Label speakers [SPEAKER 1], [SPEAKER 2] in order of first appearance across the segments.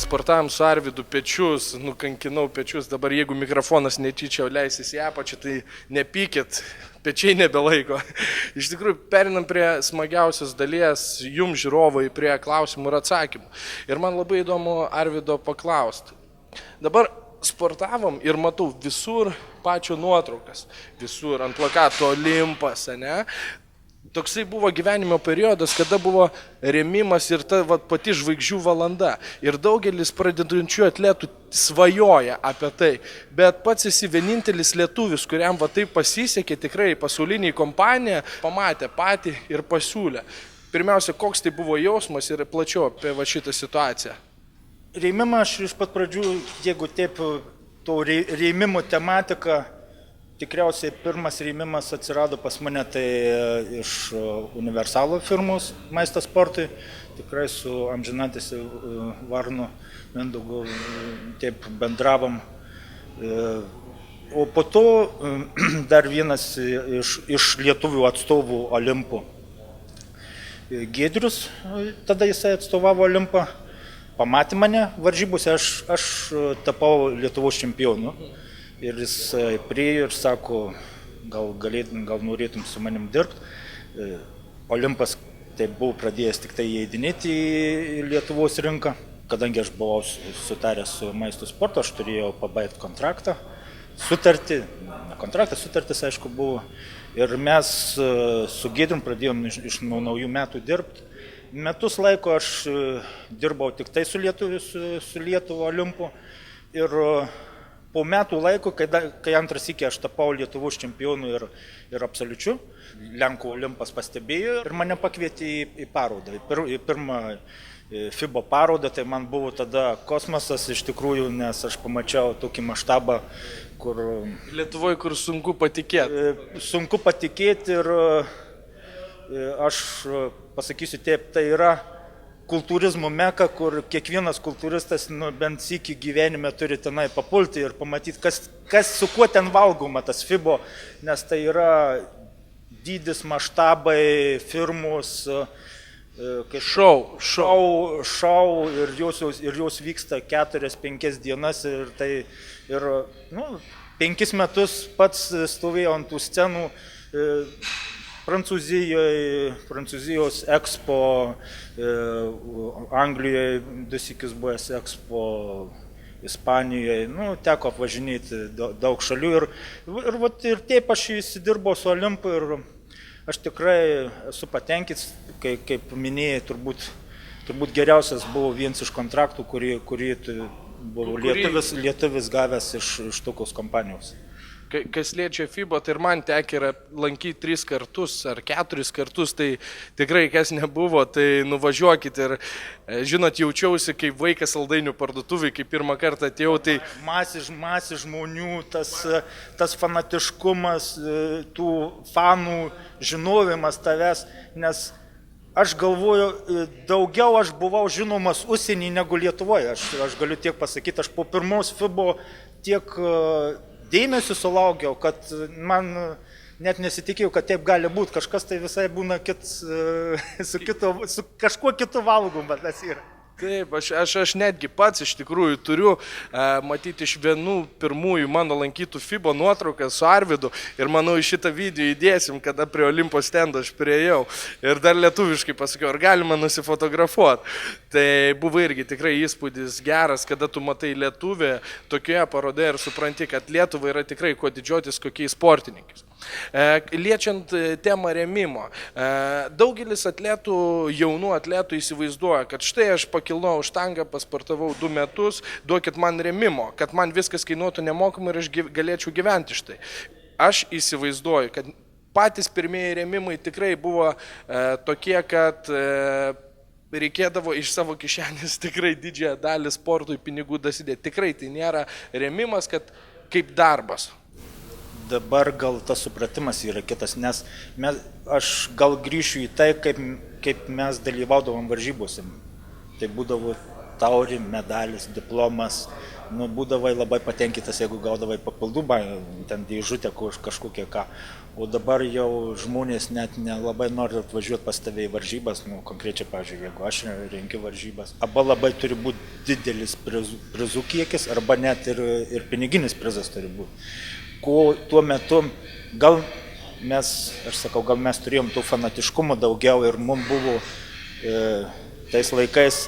[SPEAKER 1] sportavom su Arvydu pečius, nukankinau pečius, dabar jeigu mikrofonas netyčia leisis į apačią, tai nepykit, pečiai nebelaiko. Iš tikrųjų, perinam prie smagiausios dalies, jums žiūrovai, prie klausimų ir atsakymų. Ir man labai įdomu Arvydo paklausti. Dabar sportavom ir matau visur pačio nuotraukas, visur ant plakato Olimpas, ne? Toksai buvo gyvenimo periodas, kada buvo rėmimas ir ta pati žvaigždžių valanda. Ir daugelis pradedančių atletų svajoja apie tai. Bet pats esi vienintelis lietuvis, kuriam taip pasisekė, tikrai pasaulinė kompanija pamatė patį ir pasiūlė. Pirmiausia, koks tai buvo jausmas ir plačiau apie šitą situaciją?
[SPEAKER 2] Rėmimą aš iš pat pradžių, jeigu taip, to rėmimo tematika, tikriausiai pirmas rėmimas atsirado pas mane tai iš Universalo firmos Maistas sportui, tikrai su amžinatilsiu Varnu Mindaugu taip bendravom. O po to dar vienas iš lietuvių atstovų Olimpų, Giedrius, tada jisai atstovavo Olimpą, pamatė mane varžybose, aš tapau Lietuvos čempionu. Ir jis priėjo ir sako, gal norėtum su manim dirbti. Olimpas taip buvo pradėjęs tik tai įeidinėti į Lietuvos rinką. Kadangi aš buvau sutaręs su Maisto sportu, aš turėjau pabaigti kontraktą, sutartis aišku buvo. Ir mes su Giedrium pradėjom iš naujų metų dirbti. Metus laiko aš dirbau tik tai su Lietuvo Olimpu. Ir po metų laiko, kai antras sykį aš tapau Lietuvos čempionu ir absoliučiu, Lenkų Olimpas pastebėjo ir mane pakvietė į parodą. Į pirmą FIBA parodą, tai man buvo tada kosmosas iš tikrųjų, nes aš pamačiau tokį maštabą, kur...
[SPEAKER 1] Lietuvoje, kur sunku patikėti.
[SPEAKER 2] Sunku patikėti ir aš pasakysiu taip, tai yra kultūrizmo meka, kur kiekvienas kultūristas bent sykį gyvenime turi tenai papulti ir pamatyti, kas su kuo ten valgoma tas FIBO, nes tai yra dydis, maštabai, firmos, šou ir jos vyksta 4-5 dienas ir 5 metus pats stovėjau ant tų scenų Prancūzijos Expo, Anglijoje 2 sykius buvęs Expo, Ispanijoje, teko apvažinėti daug šalių ir taip aš įsidirbau su Olimpu ir aš tikrai esu patenkintas, kaip minėjai, turbūt geriausias buvo vienas iš kontraktų, kurį buvo lietuvis gavęs iš tokios kompanijos.
[SPEAKER 1] Kas liečia FIBA, tai ir man tekė lankyti 3 kartus ar 4 kartus, tai tikrai kas nebuvo, tai nuvažiuokit ir, žinot, jaučiausi kaip vaikas saldainių parduotuvėje, kai pirmą kartą atėjau, tai...
[SPEAKER 2] Masė žmonių, tas fanatiškumas, tų fanų žinovimas tavęs, nes aš galvoju, daugiau aš buvau žinomas užsienį negu Lietuvoje, aš galiu tiek pasakyti, aš po pirmos FIBA tiek... dėmesį sulaukiau, kad man net nesitikėjau, kad taip gali būti. Kažkas tai visai būna su kažkuo kitu valgoma tas yra.
[SPEAKER 1] Taip, aš netgi pats iš tikrųjų turiu matyti iš vienų pirmųjų mano lankytų FIBA nuotrauką su Arvydu ir manau į šitą video įdėsim, kada prie Olimpo stendo aš priėjau ir dar lietuviškai pasakiau, ar galima nusifotografuoti. Tai buvo irgi tikrai įspūdis geras, kada tu matai lietuvę tokioje parodoje ir supranti, kad Lietuva yra tikrai kuo didžiuotis kokiais sportininkais. Liečiant temą rėmimo, daugelis atletų, jaunų atletų įsivaizduoja, kad štai aš pakilnojau štangą, pasportavau 2 metus, duokit man rėmimo, kad man viskas kainuotų nemokamai ir aš galėčiau gyventi štai. Aš įsivaizduoju, kad patys pirmieji rėmimai tikrai buvo tokie, kad reikėdavo iš savo kišenės tikrai didžiąją dalį sportui pinigų dasidėti. Tikrai tai nėra rėmimas, kad kaip darbas.
[SPEAKER 2] Dabar gal tas supratimas yra kitas, nes aš gal grįšiu į tai, kaip mes dalyvaudavom varžybose. Tai būdavo taurė, medalis, diplomas, nu, būdavai labai patenkintas, jeigu gaudavai papildumą, ten dėžutę kažkokią ką. O dabar jau žmonės net nelabai nori atvažiuoti pas tave į varžybas, nu, konkrečiai, pavyzdžiui, jeigu aš rengiu varžybas. Arba labai turi būti didelis prizų kiekis, arba net ir piniginis prizas turi būti. Ko tuo metu, gal mes turėjom tų fanatiškumų daugiau ir mums buvo tais laikais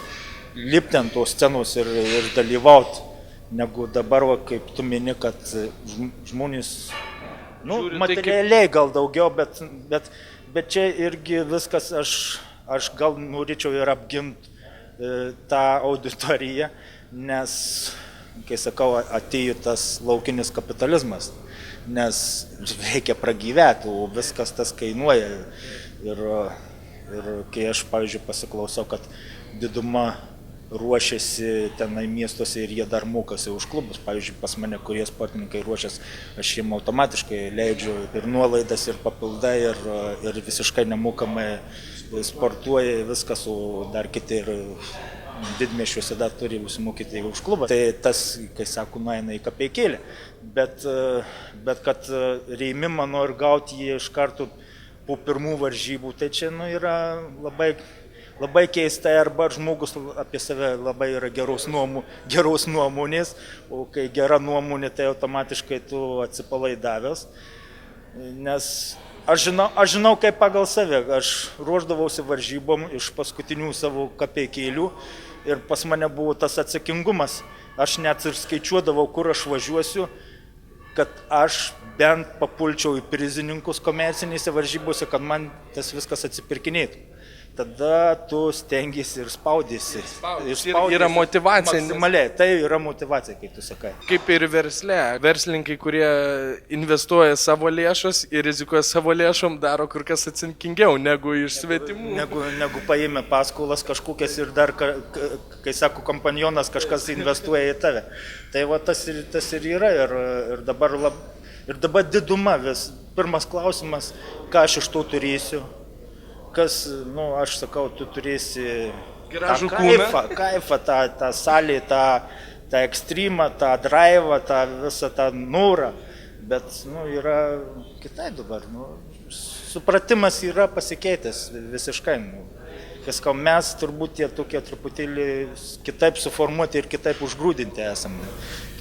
[SPEAKER 2] lipti ant tos scenos ir dalyvauti, negu dabar, kaip tu mini, kad žmonės, nu, materialiai gal daugiau, bet čia irgi viskas, aš gal norėčiau ir apginti tą auditoriją, nes, kai sakau, atėjo tas laukinis kapitalizmas, nes reikia pragyventi, o viskas tas kainuoja. Ir kai aš, pavyzdžiui, pasiklausau, kad diduma ruošiasi tenai miestuose ir jie dar mokasi už klubus. Pavyzdžiui, pas mane, kurie sportininkai ruošiasi, aš jiem automatiškai leidžiu ir nuolaidas, ir papildai, ir visiškai nemokamai sportuoja viskas, o dar kiti ir didmiesčiuose dar turi užsimokyti už klubą. Tai tas, kai sako, nueina į kapeikėlį. Bet kad rėmimą nori gauti jį iš karto po pirmų varžybų, tai čia yra labai keista, arba žmogus apie save labai yra geros nuomonės, o kai gera nuomonė, tai automatiškai tu atsipalaidavęs. Nes aš žinau, kaip pagal save, aš ruošdavausi varžybom iš paskutinių savo kapeikėlių ir pas mane buvo tas atsakingumas. Aš net ir skaičiuodavau, kur aš važiuosiu, kad aš bent papulčiau į prizininkus komercinėse varžybose, kad man tas viskas atsipirkinėtų. Tada tu stengiasi ir spaudėsi.
[SPEAKER 1] Yra motivacija.
[SPEAKER 2] Maksimaliai, tai yra motivacija, kaip tu sakai.
[SPEAKER 1] Kaip ir versle. Verslininkai, kurie investuoja savo lėšas ir rizikuoja savo lėšom, daro kur kas atsakingiau negu iš svetimų.
[SPEAKER 2] Negu paėmė paskolas kažkokias ir dar, kai sako kompanionas, kažkas investuoja į tave. Tai va tas ir yra. Ir dabar diduma vis. Pirmas klausimas, ką aš iš to turėsiu. Kas, aš sakau, tu turėsi
[SPEAKER 1] gražų
[SPEAKER 2] kaifą, tą salį, tą ekstremą, tą draivą, tą visą tą norą. Bet, yra kitai dabar. Supratimas yra pasikeitęs visiškai. Mes turbūt tie tokie truputėlį kitaip suformuoti ir kitaip užgrūdinti esame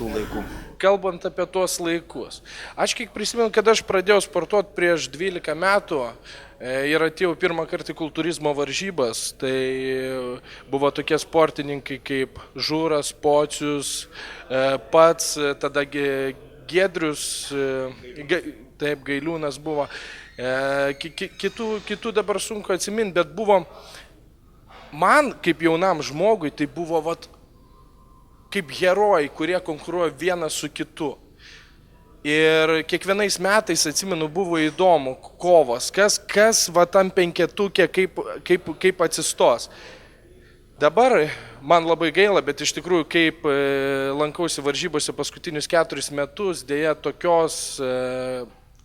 [SPEAKER 2] tų laikų.
[SPEAKER 1] Kalbant apie tuos laikus, aš kiek prisimenu, kad aš pradėjau sportuoti prieš 12 metų ir atėjau pirmą kartą į kultūrizmo varžybas, tai buvo tokie sportininkai kaip Žuras, Pocius, pats, tada Giedrius, taip, Gailiūnas buvo, kitų dabar sunku atsiminti, bet buvo, man kaip jaunam žmogui, tai buvo kaip herojai, kurie konkuruoja vienas su kitu. Ir kiekvienais metais, atsimenu, buvo įdomu kovos, kas tam penketukė, kaip atsistos. Dabar man labai gaila, bet iš tikrųjų, kaip lankausi varžybose paskutinius 4 metus, dėja tokios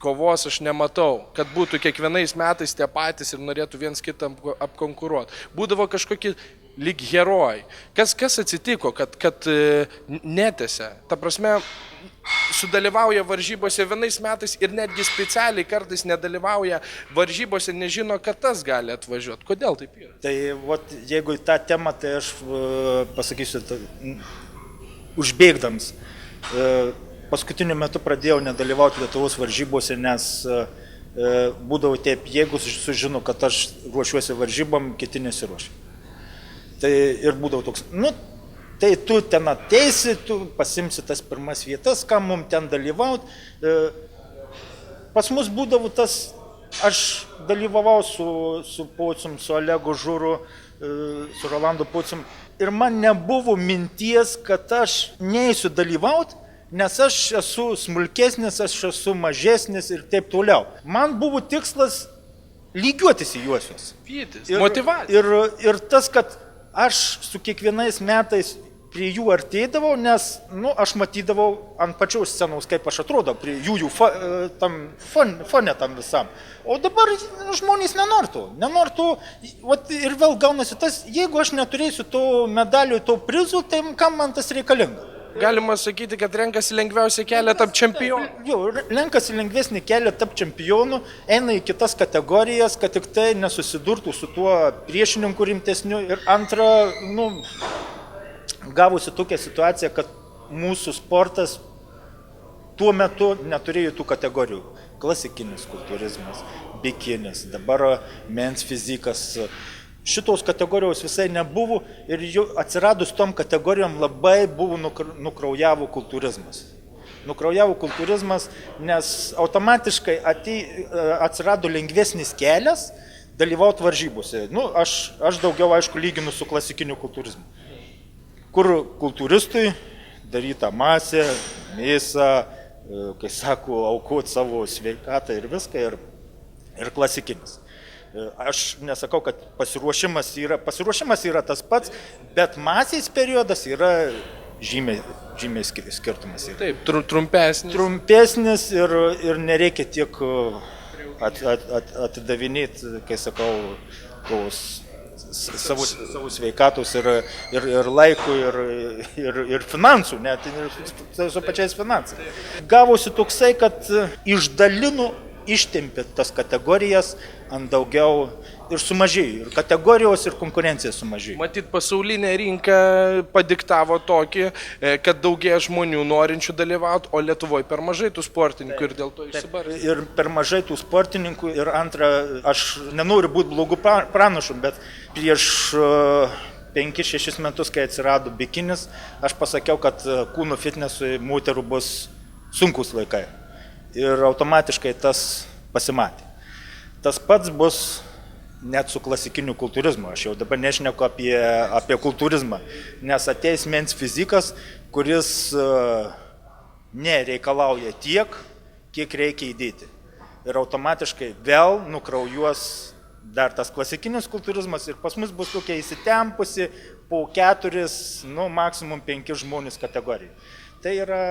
[SPEAKER 1] kovos aš nematau, kad būtų kiekvienais metais tie patys ir norėtų viens kitą apkonkuruoti. Būdavo kažkokie lyg herojai. Kas atsitiko, kad netęsia? Ta prasme, sudalyvauja varžybose vienais metais ir netgi specialiai kartais nedalyvauja varžybose, nežino, kad tas gali atvažiuoti. Kodėl taip yra?
[SPEAKER 2] Tai jeigu į tą temą, tai aš pasakysiu, užbėgdams. Paskutiniu metu pradėjau nedalyvauti Lietuvos varžybose, nes būdavo taip, jeigu sužino, kad aš ruošiuosi varžybom, kiti nesiruošia. Tai ir būdavo toks, tai tu ten ateisi, tu pasimsi tas pirmas vietas, ką mums ten dalyvauti. Pas mus būdavo tas, aš dalyvavau su Pocium, su Olegu Žuru, su Rolandu Pocium ir man nebuvo minties, kad aš neįsiu dalyvauti, nes aš esu smulkesnis, aš esu mažesnis ir taip toliau. Man buvo tikslas lygiuotis į juosius.
[SPEAKER 1] Motyvacija.
[SPEAKER 2] Ir tas, kad aš su kiekvienais metais prie jų artėdavau, nes aš matydavau ant pačiaus scenos, kaip aš atrodo, prie jų tam fone tam visam. O dabar žmonės nenori to. Ir vėl gaunasi tas, jeigu aš neturėsiu to medalių, to prizų, tai kam man tas reikalinga?
[SPEAKER 1] Galima sakyti, kad renkasi lengviausią kelią tapti čempionu.
[SPEAKER 2] Jau, renkasi lengvesnį kelią tapti čempionu, eina į kitas kategorijas, kad tik tai nesusidurtų su tuo priešininku rimtesniu. Ir antra, gavosi tokia situacija, kad mūsų sportas tuo metu neturėjo tų kategorijų. Klasikinis kultūrizmas, bikinis, dabar mens fizikas. Šitos kategorijos visai nebuvo ir jau atsiradus tom kategorijom labai buvo nukraujavo kultūrizmas. Nukraujavo kultūrizmas, nes automatiškai atsirado lengvesnis kelias dalyvauti varžybose. Aš daugiau, aišku, lyginu su klasikiniu kultūrizmu. Kur kultūristui daryta masė, mėsa, kai sako, aukoti savo sveikatą ir viską, ir klasikinis. Aš nesakau, kad pasiruošimas yra tas pats, bet masės periodas yra žymiai skirtumas.
[SPEAKER 1] Taip, trumpesnis.
[SPEAKER 2] Trumpesnis ir nereikia tiek atidavinėti, kai sakau, savo sveikatos ir laikų ir finansų, net ir su pačiais finansais. Gavosi toksai, kad ištempė tas kategorijas ant daugiau ir sumažėjo. Ir kategorijos, ir konkurencija sumažėjo.
[SPEAKER 1] Matyt, pasaulinė rinka padiktavo tokį, kad daugėja žmonių norinčių dalyvauti, o Lietuvoje per mažai tų sportininkų ir dėl to išsibarstė.
[SPEAKER 2] Ir per mažai tų sportininkų. Ir antra, aš nenoriu būti blogų pranašų, bet prieš 5-6 metus, kai atsirado bikinis, aš pasakiau, kad kūno fitnesui moterų bus sunkus laikai. Ir automatiškai tas pasimatė. Tas pats bus net su klasikiniu kultūrizmu. Aš jau dabar nešneku apie kultūrizmą, nes ateis mens fizikas, kuris nereikalauja tiek, kiek reikia įdėti. Ir automatiškai vėl nukraujuos dar tas klasikinis kultūrizmas ir pas mus bus tokia įsitempusi po 4, maksimum 5 žmonės kategorijai. Tai yra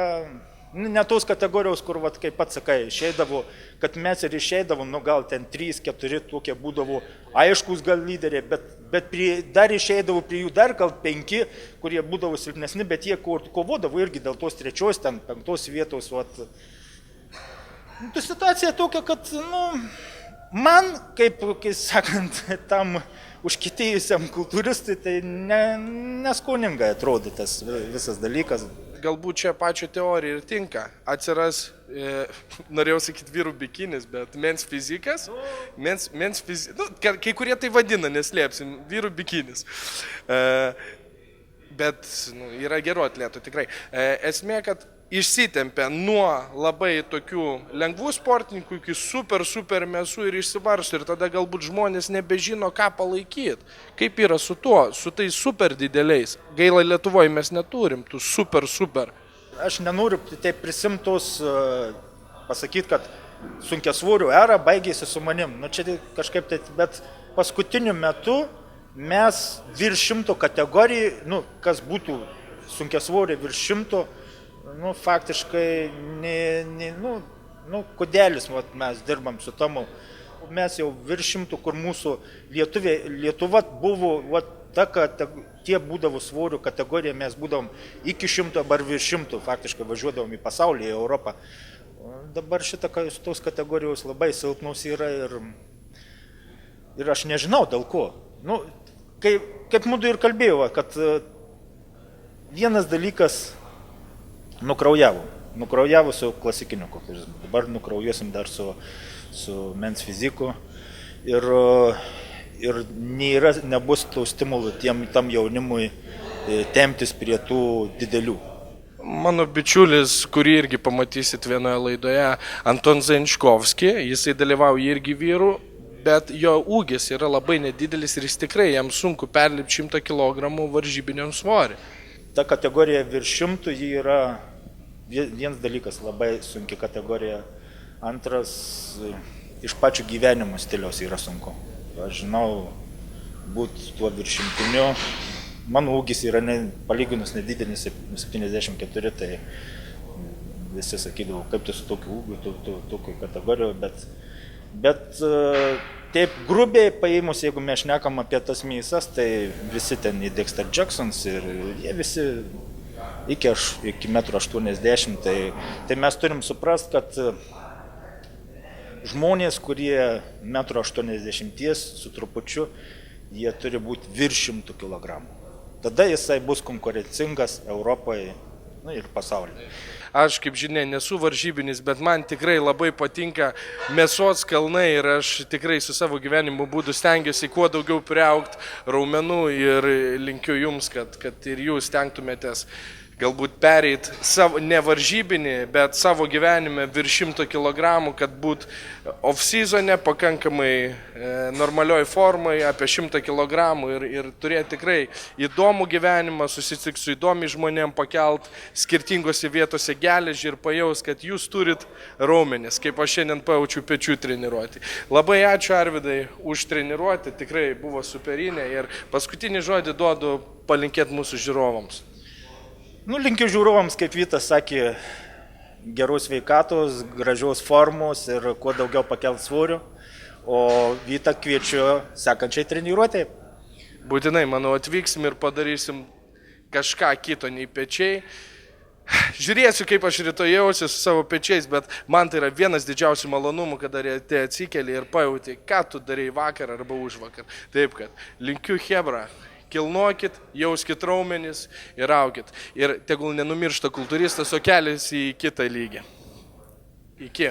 [SPEAKER 2] ne tos kategorijos, kur, kaip pats sakai, išeidavo, kad mes ir išeidavom, gal ten 3-4 tokie būdavo aiškus gal lyderiai, bet dar išeidavo prie jų dar gal 5, kurie būdavo silpnesni, bet jie kovodavo irgi dėl tos 3, 5 vietos. Situacija tokia, kad man, kaip sakant, tam užkietėjusiam kultūristui, tai neskoningai atrodo tas visas dalykas.
[SPEAKER 1] Galbūt čia pačio teorija ir tinka. Atsiras, norėjau sakyti vyrų bikinis, bet mens fizikas. Kai kurie tai vadina, neslėpsim, vyrų bikinis. Bet yra gerų atletų tikrai. Esmė, kad išsitempia nuo labai tokių lengvų sportininkų iki super mesų ir išsivarsto. Ir tada galbūt žmonės nebežino, ką palaikyti. Kaip yra su tuo, su tais super dideliais. Gaila, Lietuvoje mes neturim tų super.
[SPEAKER 2] Aš nenoriu taip prisimtos pasakyti, kad sunkiasvorių era baigėsi su manim. Čia kažkaip tai, bet paskutiniu metu mes virš 100 kategorijų, kas būtų sunkiasvoriai virš 100, faktiškai, kodėlis mes dirbam su Tomu. Mes jau virš 100, kur mūsų Lietuva buvo, tie būdavo svorių kategorija, mes būdavom iki 100, dabar virš 100, faktiškai važiuodavom į pasaulį, į Europą. Dabar tos kategorijos labai silpnos yra ir aš nežinau dėl ko. Kaip mūdu ir kalbėjau, kad vienas dalykas nukraujavo su klasikiniu kultūrizmu. Dabar nukraujuosim dar su mens fiziku ir nebus tų stimulų tam jaunimui temptis prie tų didelių.
[SPEAKER 1] Mano bičiulis, kurį irgi pamatysit vienoje laidoje, Anton Zainčkovski, jisai dalyvauja irgi vyrų, bet jo ūgis yra labai nedidelis ir jis tikrai jam sunku perlipti 100 kg varžybiniam svorį.
[SPEAKER 2] Ta kategorija virš 100 ji yra vienas dalykas, labai sunki kategorija. Antras, iš pačių gyvenimo stiliaus yra sunku. Aš žinau, būti tuo virš 100, mano ūgis yra palyginus nedidelis 74, tai visi sakydavo, kaip tu su tokiu ūgiu, tokiu kategoriju, bet taip grubiai paėmus, jeigu mes šnekam apie tas mėsas, tai visi ten į Dexter Jacksons ir jie visi iki 1,80 m. Tai mes turim suprasti, kad žmonės, kurie 1,80 m su trupučiu, jie turi būti virš 100 kg. Tada jisai bus konkurencingas Europoje ir pasaulyje.
[SPEAKER 1] Aš, kaip žinia, nesu varžybinis, bet man tikrai labai patinka mėsos kalnai ir aš tikrai su savo gyvenimo būdu stengiuosi kuo daugiau priaugti raumenų ir linkiu jums, kad ir jūs stengtumėtės galbūt pereit ne varžybinį, bet savo gyvenime virš 100 kg, kad būt off-seasone pakankamai normalioj formai, apie 100 kg ir turėti tikrai įdomų gyvenimą, susitikti su įdomiai žmonėm, pakelt skirtingose vietose geležį ir pajaus, kad jūs turit raumenis, kaip aš šiandien pajaučiu pečių treniruoti. Labai ačiū, Arvydai, už treniruotę, tikrai buvo superinė ir paskutinį žodį duodu palinkėti mūsų žiūrovams.
[SPEAKER 2] Linkiu žiūrovams, kaip Vytas sakė, geros sveikatos, gražios formos ir kuo daugiau pakelt svorio. O Vytą kviečiu sekančiai treniruotėjai.
[SPEAKER 1] Būtinai, manau, atvyksim ir padarysim kažką kito nei pečiai. Žiūrėsiu, kaip aš rytoj jausiu su savo pečiais, bet man tai yra vienas didžiausių malonumų, kada te atsikeli ir pajauti, ką tu darei vakar arba užvakar. Taip, kad linkiu chebra. Kilnokit, jauskit raumenis ir augit. Ir tegul nenumiršta kultūristas, o kelias į kitą lygį. Iki.